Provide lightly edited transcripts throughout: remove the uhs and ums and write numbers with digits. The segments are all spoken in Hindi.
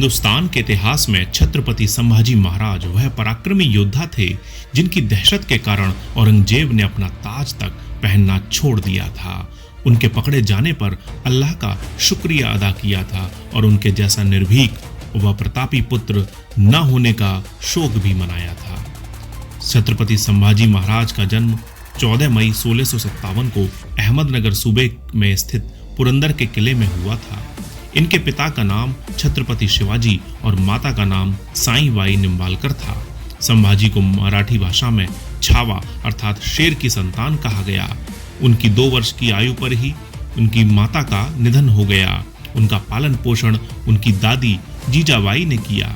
हिंदुस्तान के इतिहास में छत्रपति संभाजी महाराज वह पराक्रमी योद्धा थे जिनकी दहशत के कारण औरंगजेब ने अपना ताज तक पहनना छोड़ दिया था। उनके पकड़े जाने पर अल्लाह का शुक्रिया अदा किया था और उनके जैसा निर्भीक व प्रतापी पुत्र न होने का शोक भी मनाया था। छत्रपति संभाजी महाराज का जन्म 14 मई 1657 को अहमदनगर सूबे में स्थित पुरंदर के किले में हुआ था। इनके पिता का नाम छत्रपति शिवाजी और माता का नाम साईबाई निंबालकर था। संभाजी को मराठी भाषा में छावा अर्थात शेर की संतान कहा गया। उनकी 2 वर्ष की आयु पर ही उनकी माता का निधन हो गया। उनका पालन पोषण उनकी दादी जीजाबाई ने किया।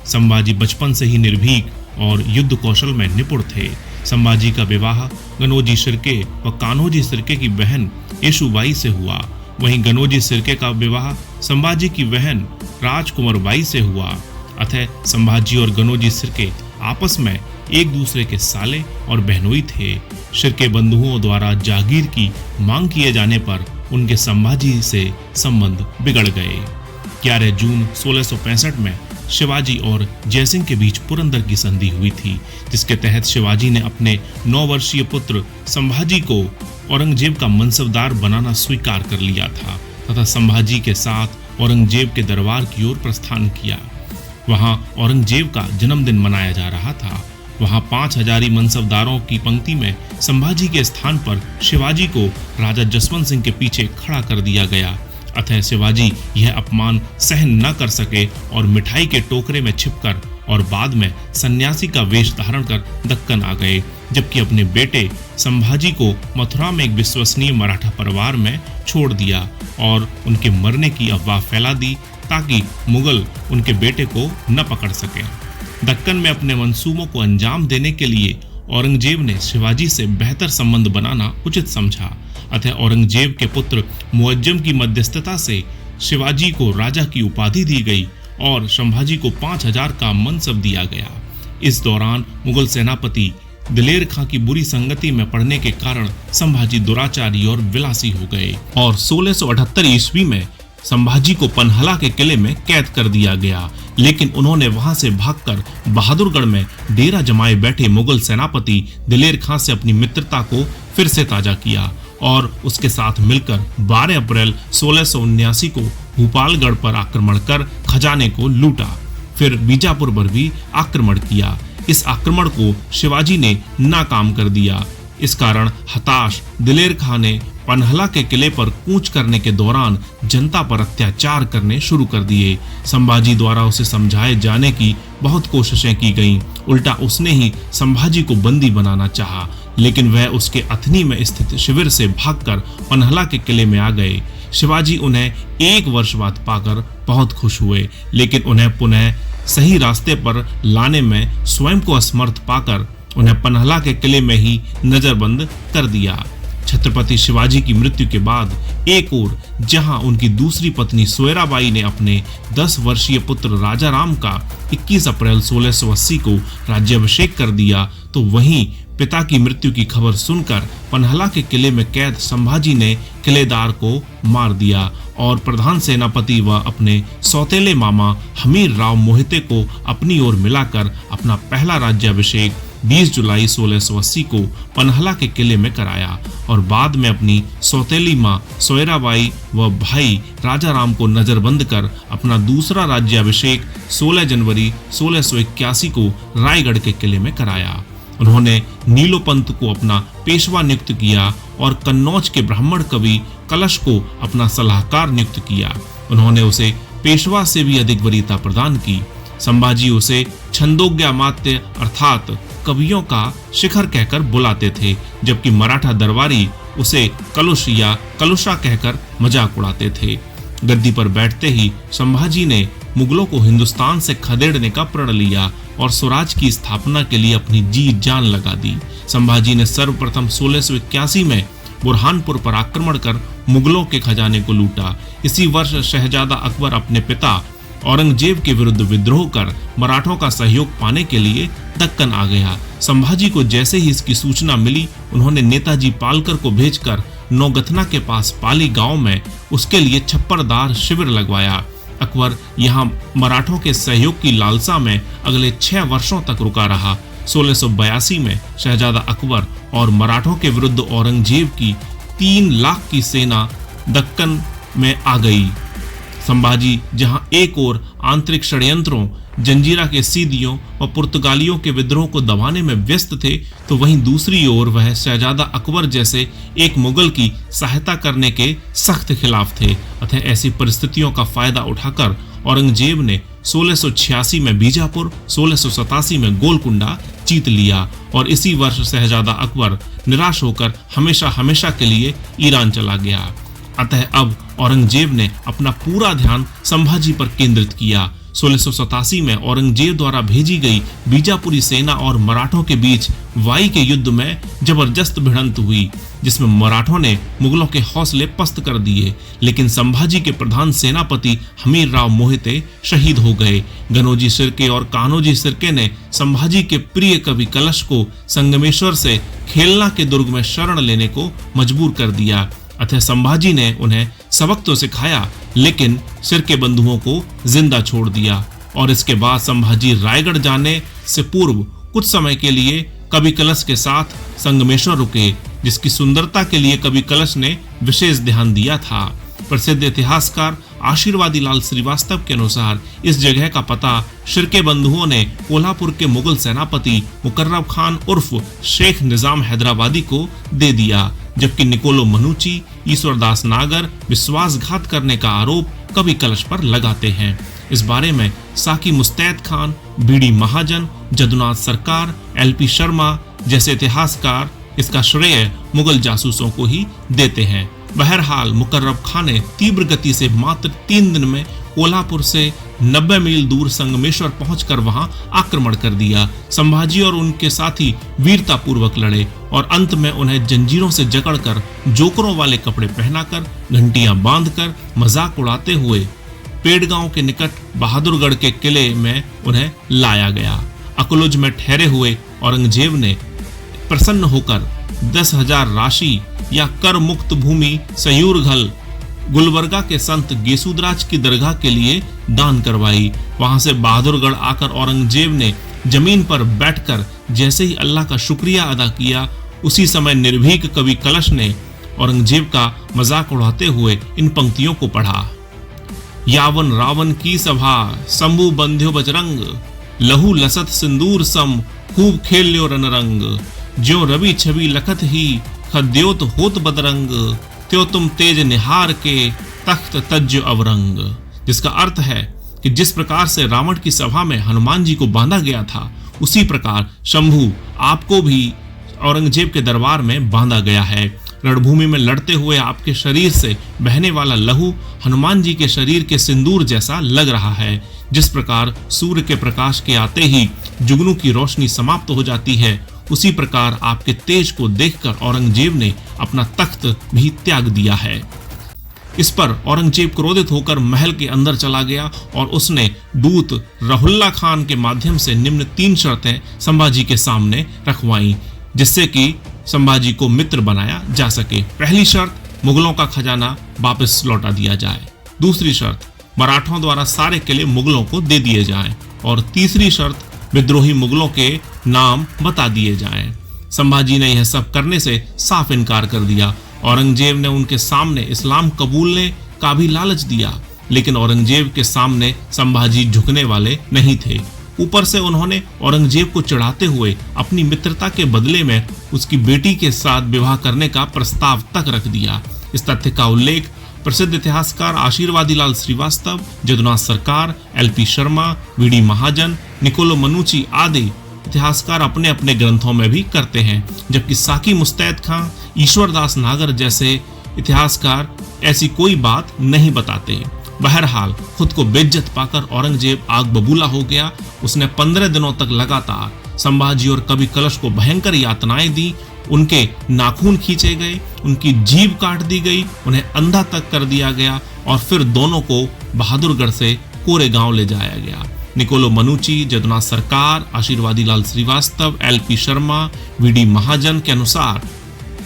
संभाजी बचपन से ही निर्भीक और युद्ध कौशल में निपुण थे। संभाजी का विवाह गनोजी शिर्के व कान्होजी शिर्के की बहन येशुबाई से हुआ। वहीं गनोजी शिर्के का विवाह संभाजी की बहन राजकुमार बाई से हुआ। अतः संभाजी और गनोजी शिर्के आपस में एक दूसरे के साले और बहनोई थे। शिर्के बंधुओं द्वारा जागीर की मांग किए जाने पर उनके संभाजी से संबंध बिगड़ गए। 11 जून 1665 में शिवाजी और जयसिंह के बीच पुरंदर की संधि हुई थी, जिसके तहत शिवाजी ने अपने 9 वर्षीय पुत्र संभाजी को औरंगजेब का मनसबदार बनाना स्वीकार कर लिया था तथा संभाजी के साथ औरंगजेब के दरबार की ओर प्रस्थान किया। वहां औरंगजेब का जन्मदिन मनाया जा रहा था। वहां 5000 मनसबदारों की पंक्ति में संभाजी के स्थान पर शिवाजी को राजा जसवंत सिंह के पीछे खड़ा कर दिया गया। अतः शिवाजी यह अपमान सहन न कर सके और मिठाई के टोकरे में छिपकर और बाद में सन्यासी का वेश धारण कर दक्कन आ गए, जबकि अपने बेटे संभाजी को मथुरा में एक विश्वसनीय मराठा परिवार में छोड़ दिया और उनके मरने की अफवाह फैला दी ताकि मुगल उनके बेटे को न पकड़ सके। दक्कन में अपने मंसूबों को अंजाम देने के लिए औरंगजेब ने शिवाजी से बेहतर संबंध बनाना उचित समझा। अतः औरंगजेब के पुत्र मुअज्जम की मध्यस्थता से शिवाजी को राजा की उपाधि दी गई और संभाजी को 5000 का मनसब दिया गया। इस दौरान मुगल सेनापति दिलेर खां की बुरी संगति में पड़ने के कारण संभाजी दुराचारी और विलासी हो गए और 1678 ईस्वी में संभाजी को पन्हला के किले में कैद कर दिया गया, लेकिन उन्होंने वहां से भागकर बहादुरगढ़ में डेरा जमाए बैठे मुगल सेनापति दिलेर खां से अपनी मित्रता को फिर से ताजा किया और उसके साथ मिलकर 12 अप्रैल 1679 को भूपालगढ़ पर आक्रमण कर खजाने को लूटा। फिर बीजापुर पर भी आक्रमण किया। इस आक्रमण को शिवाजी ने नाकाम कर दिया। इस कारण हताश दिलेर खां ने पन्हला के किले पर कूच करने के दौरान जनता पर अत्याचार करने शुरू कर दिए। संभाजी द्वारा उसे समझाए जाने की बहुत कोशिशें की गईं। उल्टा उसने ही संभाजी को बंदी बनाना चाहा, लेकिन वह उसके अथनी में स्थित शिविर से भागकर पन्हला के किले में आ गए। शिवाजी उन्हें 1 वर्ष बाद पाकर बहुत खुश हुए, लेकिन उन्हें पुनः सही रास्ते पर लाने में स्वयं को असमर्थ पाकर उन्हें पन्हला के किले में ही नजरबंद कर दिया। छत्रपति शिवाजी की मृत्यु के बाद एक ओर जहां उनकी दूसरी पत्नी सोयराबाई ने अपने 10 वर्षीय पुत्र राजा राम का 21 अप्रैल 1680 को राज्याभिषेक कर दिया, तो वहीं पिता की मृत्यु की खबर सुनकर पन्हला के किले में कैद संभाजी ने किलेदार को मार दिया और प्रधान सेनापति व अपने सौतेले मामा हमीर राव मोहिते को अपनी ओर मिलाकर अपना पहला राज्याभिषेक 20 जुलाई 1680 को पन्हला के किले में कराया और बाद में अपनी सौतेली मां सोयराबाई व भाई राजा राम को नजरबंद कर अपना दूसरा राज्याभिषेक 16 जनवरी 1681 को रायगढ़ के किले में कराया। उन्होंने नीलोपंत को अपना पेशवा नियुक्त किया और कन्नौज के ब्राह्मण कवि कलश को अपना सलाहकार नियुक्त किया। उन्होंने उसे पेशवा से भी अधिक वरीयता प्रदान की। संभाजी उसे छंदोग्यामात्य अर्थात कवियों का शिखर कहकर बुलाते थे, जबकि मराठा दरबारी उसे कलुष या कलुषा कहकर मजाक उड़ाते थे। गद्दी पर बैठते ही संभाजी ने मुगलों को हिंदुस्तान से खदेड़ने का प्रण लिया और स्वराज की स्थापना के लिए अपनी जी जान लगा दी। संभाजी ने सर्वप्रथम 1681 में बुरहानपुर पर आक्रमण कर मुगलों के खजाने को लूटा। इसी वर्ष शहजादा अकबर अपने पिता औरंगजेब के विरुद्ध विद्रोह कर मराठों का सहयोग पाने के लिए दक्कन आ गया। संभाजी को जैसे ही इसकी सूचना मिली, उन्होंने नेताजी पालकर को भेजकर नौगथना के पास पाली गांव में उसके लिए छप्परदार शिविर लगवाया। अकबर यहाँ मराठों के सहयोग की लालसा में अगले 6 वर्षों तक रुका रहा। 1682 में शहजादा अकबर और मराठों के विरुद्ध औरंगजेब की 3 लाख की सेना दक्कन में आ गई। संभाजी जहां एक ओर आंतरिक षड्यंत्रों, जंजीरा के सीदियों और पुर्तगालियों के विद्रोह को दबाने में व्यस्त थे, तो वहीं दूसरी ओर वह शहजादा अकबर जैसे एक मुगल की सहायता करने के सख्त खिलाफ थे। अतः ऐसी परिस्थितियों का फायदा उठाकर औरंगजेब ने 1686 में बीजापुर, 1687 में गोलकुंडा जीत लिया और इसी वर्ष शहजादा अकबर निराश होकर हमेशा हमेशा के लिए ईरान चला गया। अतः अब औरंगजेब ने अपना पूरा ध्यान संभाजी पर केंद्रित किया। 1687 में औरंगजेब द्वारा भेजी गई बीजापुरी सेना और मराठों के बीच वाई के युद्ध में जबरदस्त भिड़ंत हुई, जिसमें मराठों ने मुगलों के हौसले पस्त कर दिए, लेकिन संभाजी के प्रधान सेनापति हमीर राव मोहिते शहीद हो गए। गनोजी सिरके और कान्होजी सिरके ने संभाजी के प्रिय कवि कलश को संगमेश्वर से खेलना के दुर्ग में शरण लेने को मजबूर कर दिया। अतः संभाजी ने उन्हें सबक तो सिखाया, लेकिन सिरके बंधुओं को जिंदा छोड़ दिया और इसके बाद संभाजी रायगढ़ जाने से पूर्व कुछ समय के लिए कवि कलश के साथ संगमेश्वर रुके, जिसकी सुंदरता के लिए कवि कलश ने विशेष ध्यान दिया था। प्रसिद्ध इतिहासकार आशीर्वादी लाल श्रीवास्तव के अनुसार इस जगह का पता शिरके बंधुओं ने कोल्हापुर के मुगल सेनापति मुकर्रब खान उर्फ शेख निजाम हैदराबादी को दे दिया, जबकि निकोलो मनुची, ईश्वरदास नागर विश्वासघात करने का आरोप कवि कलश पर लगाते हैं। इस बारे में साकी मुस्तैद खान, बीडी महाजन, जदुनाथ सरकार, एलपी शर्मा जैसे इतिहासकार इसका श्रेय मुगल जासूसों को ही देते हैं। बहरहाल मुकर्रब खान ने तीव्र गति से मात्र 3 दिन में कोल्हापुर से 90 मील दूर संगमेश्वर पहुंचकर वहां आक्रमण कर दिया। संभाजी और उनके साथी वीरता पूर्वक लड़े और अंत में उन्हें जंजीरों से जकड़कर, जोकरों वाले कपड़े पहनाकर, घंटियां बांधकर, मजाक उड़ाते हुए पेड़गांव के निकट बहादुरगढ़ के किले में उन्हें लाया गया। अकलुज में ठहरे हुए औरंगजेब ने प्रसन्न होकर 10,000 राशि या कर मुक्त भूमि सयूरघल गुलबर्गा के संत गेसूदराज की दरगाह के लिए दान करवाई। वहां से बहादुरगढ़ आकर औरंगजेब ने जमीन पर बैठकर जैसे ही अल्लाह का शुक्रिया अदा किया, उसी समय निर्भीक कवि कलश ने औरंगजेब का मजाक उड़ाते हुए इन पंक्तियों को पढ़ा। यावन रावण की सभा, शंभु बंध्यो बजरंग, लहू लसत सिंदूर सम, खूब खेल लियो रणरंग, ज्यो रवि छवि लखत ही, खद्योत होत बदरंग, त्यो तुम तेज निहार के, तख्त तज्ज अवरंग। जिसका अर्थ है कि जिस प्रकार से रावण की सभा में हनुमान जी को बांधा गया था, उसी प्रकार शंभु आपको भी औरंगजेब के दरबार में बांधा गया है। रणभूमि में लड़ते हुए आपके शरीर से बहने वाला लहू हनुमान जी के शरीर के सिंदूर जैसा लग रहा है। जिस प्रकार सूर्य के प्रकाश के आते ही जुगनू की रोशनी समाप्त हो जाती है, उसी प्रकार आपके तेज को देखकर औरंगजेब ने अपना तख्त भी त्याग दिया है। इस पर औरंगजेब क्रोधित होकर महल के अंदर चला गया और उसने दूत रहुल्ला खान के माध्यम से निम्न 3 शर्तें संभाजी के सामने रखवाई, जिससे कि संभाजी को मित्र बनाया जा सके। पहली शर्त, मुगलों का खजाना वापस लौटा दिया जाए। दूसरी शर्त, मराठों द्वारा सारे किले मुगलों को दे दिए जाएं। और तीसरी शर्त, विद्रोही मुगलों के नाम बता दिए जाएं। संभाजी ने यह सब करने से साफ इनकार कर दिया। औरंगजेब ने उनके सामने इस्लाम कबूलने का भी लालच दिया, लेकिन औरंगजेब के सामने संभाजी झुकने वाले नहीं थे। ऊपर से उन्होंने औरंगजेब को चढ़ाते हुए अपनी मित्रता के बदले में उसकी बेटी के साथ विवाह करने का प्रस्ताव तक रख दिया। इस तथ्य का उल्लेख प्रसिद्ध इतिहासकार आशीर्वादी लाल श्रीवास्तव, जदुनाथ सरकार, एलपी शर्मा, वीडी महाजन, निकोलो मनुची आदि इतिहासकार अपने अपने ग्रंथों में भी करते हैं, जबकि साकी मुस्तैद खां, ईश्वरदास नागर जैसे इतिहासकार ऐसी कोई बात नहीं बताते। बहरहाल खुद को बेइज्जत पाकर औरंगजेब आग बबूला हो गया। उसने 15 दिनों तक लगातार संभाजी और कवि कलश को भयंकर यातनाएं दी। उनके नाखून खींचे गए, उनकी जीभ काट दी गई, उन्हें अंधा तक कर दिया गया और फिर दोनों को बहादुरगढ़ से कोरेगांव ले जाया गया। निकोलो मनुची, जदुनाथ सरकार, आशीर्वादी लाल श्रीवास्तव, एलपी शर्मा, वीडी महाजन के अनुसार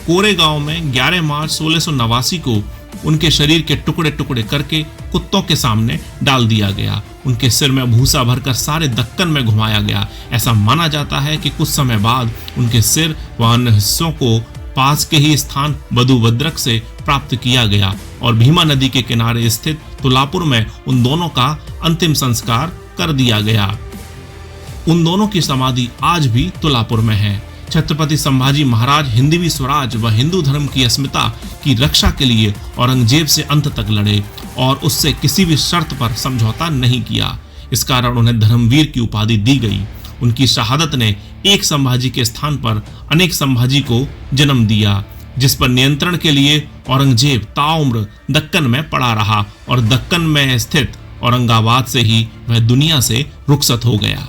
कोरेगांव में 11 मार्च 1689 को उनके शरीर के टुकड़े टुकड़े करके कुत्तों के सामने डाल दिया गया। उनके सिर में भूसा भरकर सारे दक्कन में घुमाया गया। ऐसा माना जाता है कि कुछ समय बाद उनके सिर व अन्य हिस्सों को पास के ही स्थान वधुभद्रक से प्राप्त किया गया और भीमा नदी के किनारे स्थित तुलापुर में उन दोनों का अंतिम संस्कार कर दिया गया। उन दोनों की समाधि आज भी तुलापुर में है। छत्रपति संभाजी महाराज हिंदवी स्वराज व हिंदू धर्म की अस्मिता की रक्षा के लिए औरंगजेब से अंत तक लड़े और उससे किसी भी शर्त पर समझौता नहीं किया। इस कारण उन्हें धर्मवीर की उपाधि दी गई। उनकी शहादत ने एक संभाजी के स्थान पर अनेक संभाजी को जन्म दिया, जिस पर नियंत्रण के लिए औरंगजेब ताउम्र दक्कन में पड़ा रहा और दक्कन में स्थित औरंगाबाद से ही वह दुनिया से रुखसत हो गया।